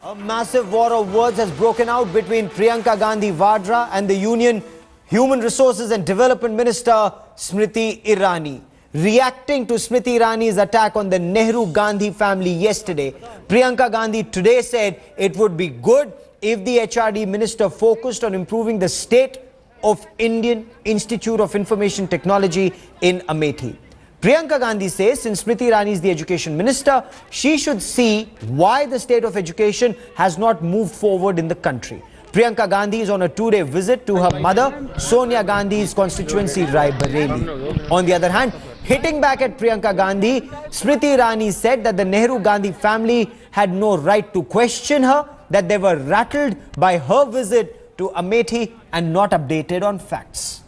A massive war of words has broken out between Priyanka Gandhi Vadra and the Union Human Resources and Development Minister Smriti Irani. Reacting to Smriti Irani's attack on the Nehru-Gandhi family yesterday, Priyanka Gandhi today said it would be good if the HRD minister focused on improving the state of Indian Institute of Information Technology in Amethi. Priyanka Gandhi says since Smriti Irani is the education minister, she should see why the state of education has not moved forward in the country. Priyanka Gandhi is on a two-day visit to her mother, Sonia Gandhi's constituency, Raebareli. On the other hand, hitting back at Priyanka Gandhi, Smriti Irani said that the Nehru-Gandhi family had no right to question her, that they were rattled by her visit to Amethi and not updated on facts.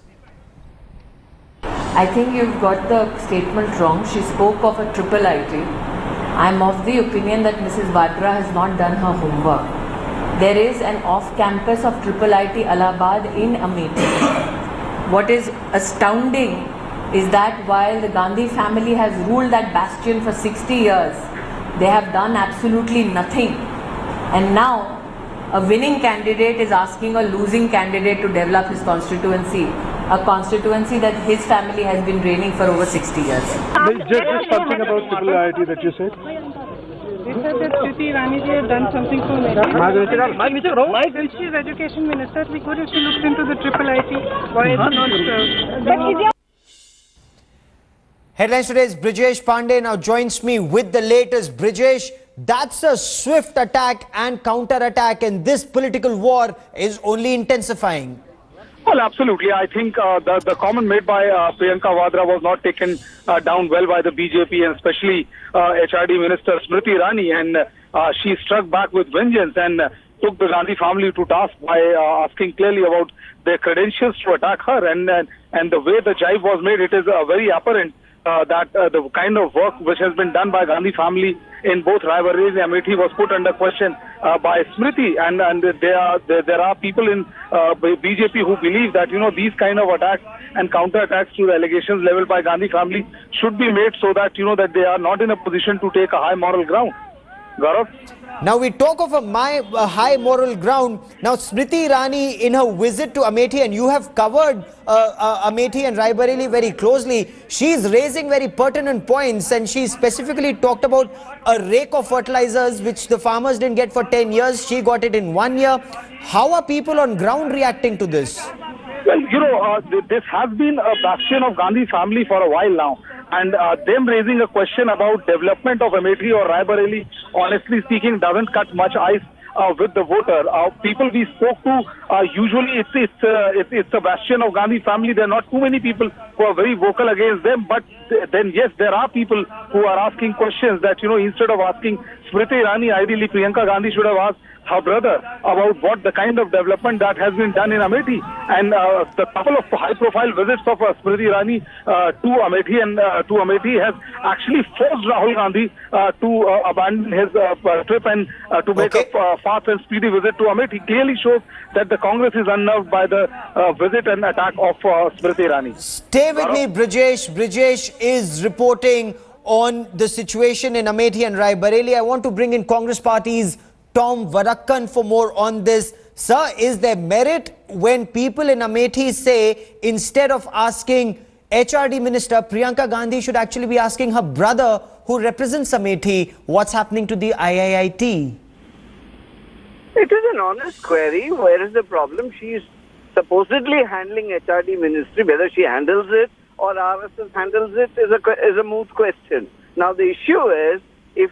I think you've got the statement wrong. She spoke of a IIIT. I'm of the opinion that Mrs. Vadra has not done her homework. There is an off-campus of IIIT Allahabad in Amethi. What is astounding is that while the Gandhi family has ruled that bastion for 60 years, they have done absolutely nothing. And now, a winning candidate is asking a losing candidate to develop his constituency, a constituency that his family has been reigning for over 60 years. Just something about IIIT that you said. They said that Smriti Irani had done something for Amethi. Since she is education minister, we could have looked into the IIIT. Why is not? Headlines today's Brijesh Pandey now joins me with the latest. Brijesh, that's a swift attack and counter-attack, and this political war is only intensifying. Well, absolutely. I think the comment made by Priyanka Vadra was not taken down well by the BJP and especially HRD Minister Smriti Irani, and she struck back with vengeance and took the Gandhi family to task by asking clearly about their credentials to attack her, and the way the jibe was made, it is very apparent that the kind of work which has been done by Gandhi family in both Raebareli and Amethi was put under question by Smriti, and there are people in BJP who believe that these kind of attacks and counter-attacks to the allegations leveled by Gandhi family should be made so that that they are not in a position to take a high moral ground. Gaurav? Now we talk of a high moral ground. Now Smriti Irani in her visit to Amethi, and you have covered Amethi and Raebareli very closely, she's raising very pertinent points, and she specifically talked about a rake of fertilizers which the farmers didn't get for 10 years. She got it in 1 year. How are people on ground reacting to this? Well, this has been a bastion of Gandhi family for a while now. And them raising a question about development of Amethi or Raebareli, honestly speaking, doesn't cut much ice with the voter. People we spoke to, usually it's a bastion of Gandhi family. There are not too many people who are very vocal against them. But then, yes, there are people who are asking questions that, instead of asking Smriti Irani, ideally Priyanka Gandhi should have asked her brother about what the kind of development that has been done in Amethi. And the couple of high-profile visits of Smriti Irani to Amethi and to Amethi has actually forced Rahul Gandhi to abandon his trip and to make a fast and speedy visit to Amethi. Clearly shows that the Congress is unnerved by the visit and attack of Smriti Irani. Stay with me, Brijesh. Brijesh is reporting on the situation in Amethi and Raebareli. I want to bring in Congress party's Tom Varakkan for more on this. Sir, is there merit when people in Amethi say instead of asking HRD Minister, Priyanka Gandhi should actually be asking her brother who represents Amethi what's happening to the IIIT? It is an honest query. Where is the problem? She is supposedly handling HRD ministry. Whether she handles it or RSS handles it is a moot question. Now the issue is if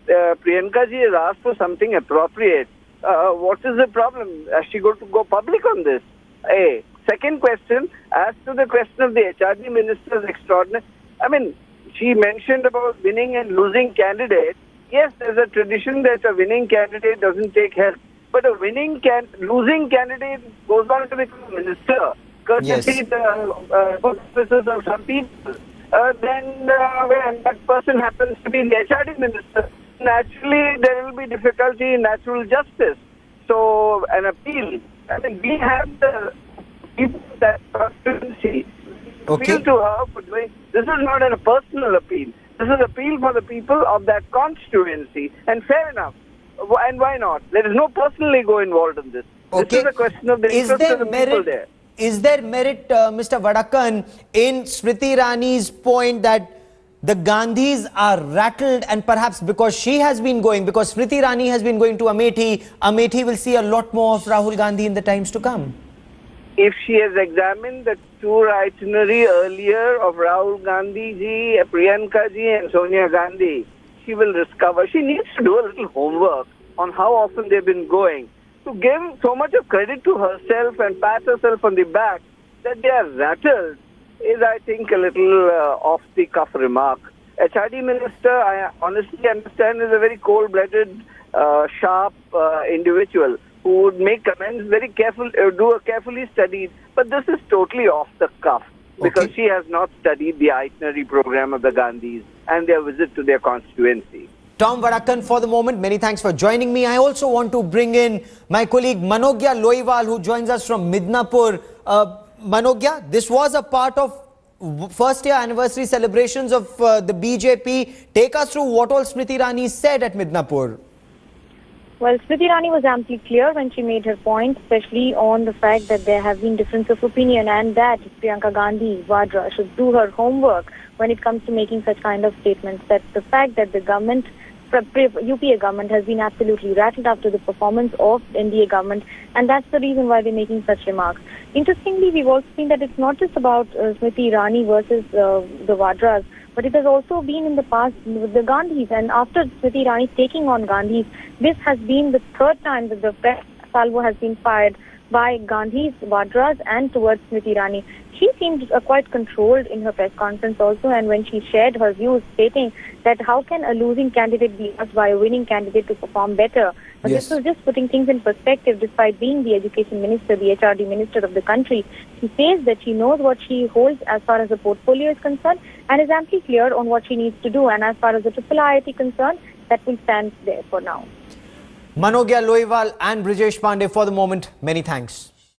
Priyanka ji has asked for something appropriate, what is the problem? Has she got to go public on this? A. Second question, as to the question of the HRD minister's extraordinary, she mentioned about winning and losing candidates. Yes, there's a tradition that a winning candidate doesn't take help, but a losing candidate goes on to become a minister, courtesy the offices of some people. Then when that person happens to be the HRD minister, naturally there will be difficulty in natural justice. So an appeal. We have the people that constituency. Appeal to her for doing. This is not a personal appeal. This is an appeal for the people of that constituency. And fair enough. And why not? There is no personal ego involved in this. Okay. This is a question of the interest of the people there. Is there merit, Mr. Vadakan, in Smriti Irani's point that the Gandhis are rattled, and perhaps because she has been going, because Smriti Irani has been going to Amethi, Amethi will see a lot more of Rahul Gandhi in the times to come? If she has examined the tour itinerary earlier of Rahul Gandhi ji, Priyanka ji and Sonia Gandhi, she will discover. She needs to do a little homework on how often they've been going. To give so much of credit to herself and pat herself on the back that they are rattled is, I think, a little off-the-cuff remark. HRD minister, I honestly understand, is a very cold-blooded, sharp individual who would make comments very careful, do a carefully studied. But this is totally off the cuff because she has not studied the itinerary program of the Gandhis and their visit to their constituency. Tom Vadakan, for the moment, many thanks for joining me. I also want to bring in my colleague Manogya Loiwal, who joins us from Midnapur. Manogya, this was a part of first year anniversary celebrations of the BJP. Take us through what all Smriti Irani said at Midnapur. Well, Smriti Irani was amply clear when she made her point, especially on the fact that there have been difference of opinion and that Priyanka Gandhi, Vadra, should do her homework when it comes to making such kind of statements. That the fact that the government, UPA government, has been absolutely rattled after the performance of NDA government, and that's the reason why they're making such remarks. Interestingly, we've also seen that it's not just about Smriti Irani versus the Vadras, but it has also been in the past with the Gandhis. And after Smriti Irani taking on Gandhis, this has been the third time that the press salvo has been fired by Gandhis, Vadras, and towards Smriti Irani. She seemed quite controlled in her press conference also, and when she shared her views, stating that how can a losing candidate be asked by a winning candidate to perform better? But Yes. This was just putting things in perspective. Despite being the education minister, the HRD minister of the country, she says that she knows what she holds as far as the portfolio is concerned and is amply clear on what she needs to do. And as far as the IIIT is concerned, that will stand there for now. Manogya Loiwal and Brijesh Pandey, for the moment, many thanks.